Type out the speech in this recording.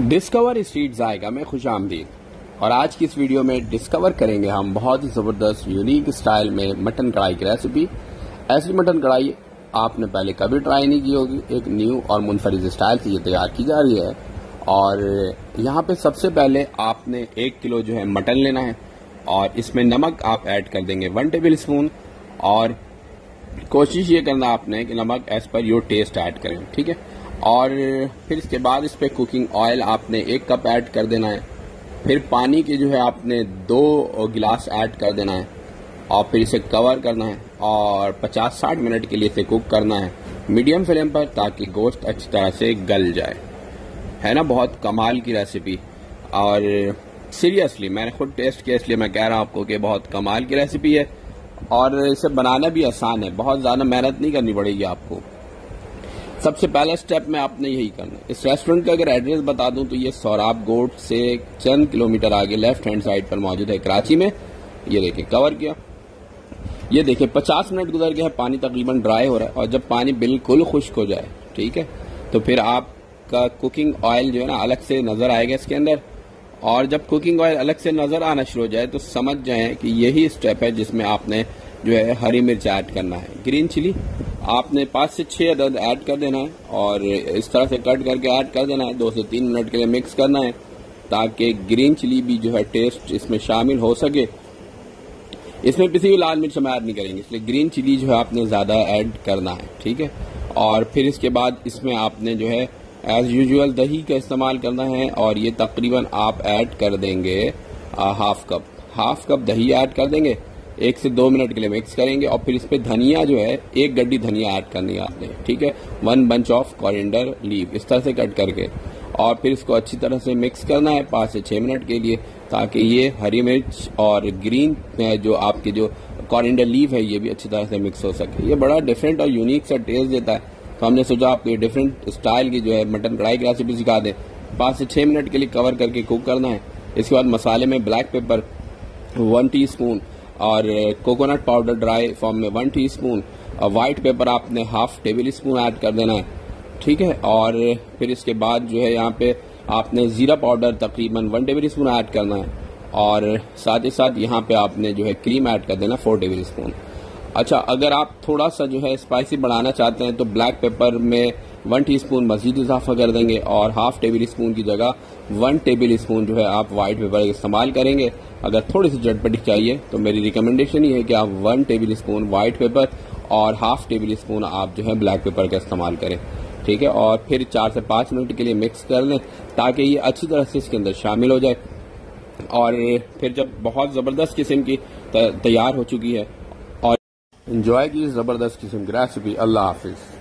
Discover street जायका में खुश आमदीद। और आज की इस वीडियो में डिस्कवर करेंगे हम बहुत ही ज़बरदस्त यूनिक स्टाइल में मटन कढ़ाई की रेसिपी। ऐसी मटन कढ़ाई आपने पहले कभी ट्राई नहीं की होगी। एक न्यू और मुनफरिद स्टाइल से ये तैयार की जा रही है। और यहाँ पे सबसे पहले आपने 1 किलो जो है मटन लेना है और इसमें नमक आप ऐड कर देंगे 1 टेबल स्पून। और कोशिश ये करना आपने कि नमक as per your taste add करें, ठीक है। और फिर इसके बाद इस पर कुकिंग ऑयल आपने 1 कप ऐड कर देना है। फिर पानी के जो है आपने 2 गिलास ऐड कर देना है और फिर इसे कवर करना है और 50-60 मिनट के लिए इसे कुक करना है मीडियम फ्लेम पर, ताकि गोश्त अच्छी तरह से गल जाए। है ना, बहुत कमाल की रेसिपी। और सीरियसली मैंने खुद टेस्ट किया, इसलिए मैं कह रहा हूँ आपको कि बहुत कमाल की रेसिपी है और इसे बनाना भी आसान है। बहुत ज़्यादा मेहनत नहीं करनी पड़ेगी आपको। सबसे पहला स्टेप में आपने यही करना है। इस रेस्टोरेंट का अगर एड्रेस बता दूं तो ये सौराब गोट से चंद किलोमीटर आगे लेफ्ट हैंड साइड पर मौजूद है, कराची में। ये देखिए कवर किया। ये देखिए 50 मिनट गुजर गया है, पानी तकरीबन ड्राई हो रहा है। और जब पानी बिल्कुल खुश्क हो जाए, ठीक है, तो फिर आपका कुकिंग ऑयल जो है ना अलग से नजर आएगा इसके अंदर। और जब कुकिंग ऑयल अलग से नजर आना शुरू हो जाए तो समझ जाएं कि यही स्टेप है जिसमें आपने जो है हरी मिर्च ऐड करना है। ग्रीन चिली आपने 5 से 6 अदद ऐड कर देना है और इस तरह से कट करके ऐड कर देना है। 2 से 3 मिनट के लिए मिक्स करना है ताकि ग्रीन चिली भी जो है टेस्ट इसमें शामिल हो सके। इसमें किसी भी लाल मिर्च हम ऐड नहीं करेंगे, इसलिए ग्रीन चिली जो है आपने ज़्यादा ऐड करना है, ठीक है। और फिर इसके बाद इसमें आपने जो है एज यूजुअल दही का इस्तेमाल करना है और ये तकरीबन आप ऐड कर देंगे हाफ कप दही ऐड कर देंगे। 1 से 2 मिनट के लिए मिक्स करेंगे और फिर इस पे धनिया जो है 1 गड्डी धनिया ऐड करनी है आपने, ठीक है। 1 बंच ऑफ कोरिएंडर लीव इस तरह से कट करके और फिर इसको अच्छी तरह से मिक्स करना है 5 से 6 मिनट के लिए, ताकि ये हरी मिर्च और ग्रीन जो आपके जो कोरिएंडर लीव है ये भी अच्छी तरह से मिक्स हो सके। ये बड़ा डिफरेंट और यूनिक सा टेस्ट देता है, तो हमने सोचा आपको डिफरेंट स्टाइल की जो है मटन कढ़ाई की रेसिपी सिखा दें। 5 से 6 मिनट के लिए कवर करके कुक करना है। इसके बाद मसाले में ब्लैक पेपर 1 टीस्पून और कोकोनट पाउडर ड्राई फॉर्म में 1 टीस्पून और व्हाइट पेपर आपने हाफ टेबल स्पून ऐड कर देना है, ठीक है। और फिर इसके बाद जो है यहाँ पे आपने जीरा पाउडर तकरीबन 1 टेबल स्पून ऐड करना है और साथ ही साथ यहाँ पे आपने जो है क्रीम ऐड कर देना 4 टेबल स्पून। अच्छा, अगर आप थोड़ा सा जो है स्पाइसी बढ़ाना चाहते हैं तो ब्लैक पेपर में 1 टीस्पून मजीद इजाफा कर देंगे और हाफ टेबल स्पून की जगह 1 टेबल स्पून जो है आप व्हाइट पेपर इस्तेमाल करेंगे। अगर थोड़ी सी चटपटी चाहिए तो मेरी रिकमेंडेशन ये है कि आप 1 टेबल स्पून व्हाइट पेपर और हाफ टेबल स्पून आप जो है ब्लैक पेपर का इस्तेमाल करें, ठीक है। और फिर 4 से 5 मिनट के लिए मिक्स कर लें ताकि ये अच्छी तरह से इसके अंदर शामिल हो जाए। और फिर जब बहुत ज़बरदस्त किस्म की तैयार हो चुकी है और एंजॉय की ज़बरदस्त किस्म की रेसिपी। अल्लाह हाफिज़।